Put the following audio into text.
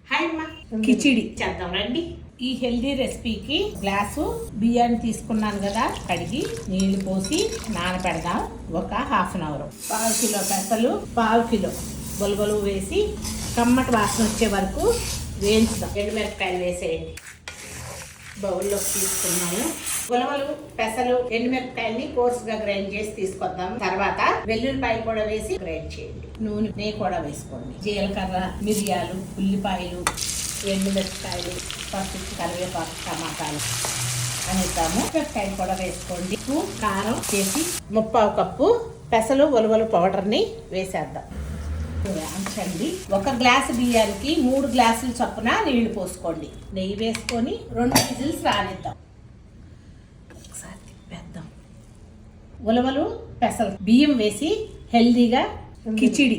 Hi అమ్మా, కిచిడి చేద్దాం రండి. ఈ హెల్దీ రెసిపీకి గ్లాసు బియ్యాన్ని తీసుకున్నాను కదా, కడిగి నీళ్లు పోసి నానబెడదాం ఒక హాఫ్ అన్ అవర్. 1/2 కిలో పెసలు, 1/2 కిలో బొలబలు వేసి కమ్మటి వాసన వచ్చే వరకు వేయించుదాం. ఎండుమిరపకాయలు వేసేయండి. బౌల్లోకి తీసుకున్నాము. ఉలవలు, పెసలు, ఎండుమిరపకాయల్ని కోర్సుగా గ్రైండ్ చేసి తీసుకొద్దాం. తర్వాత వెల్లుల్లిపాయలు కూడా వేసి గ్రైండ్ చేయండి. నూనె, నెయ్యి కూడా వేసుకోండి. జీలకర్ర, మిరియాలు, ఉల్లిపాయలు, ఎండుమిరపకాయలు, పసుపు, కరివేపాకు, టమాటాలు అనేద్దాము. మిరపకాయలు కూడా వేసుకోండి. ఉప్పు, కారం చేసి 1/4 కప్పు పెసలు, ఉలవలు పౌడర్ని వేసేద్దాం. అంచండి. 1 గ్లాసు బియ్యానికి 3 గ్లాసుల చొప్పున నీళ్లు పోసుకోండి. నెయ్యి వేసుకొని 2 విజిల్స్ రానిద్దాం. ఒకసారి తిప్పేద్దాం. ఉలవలు, పెసలు, బియ్యం వేసి హెల్దీగా కిచిడి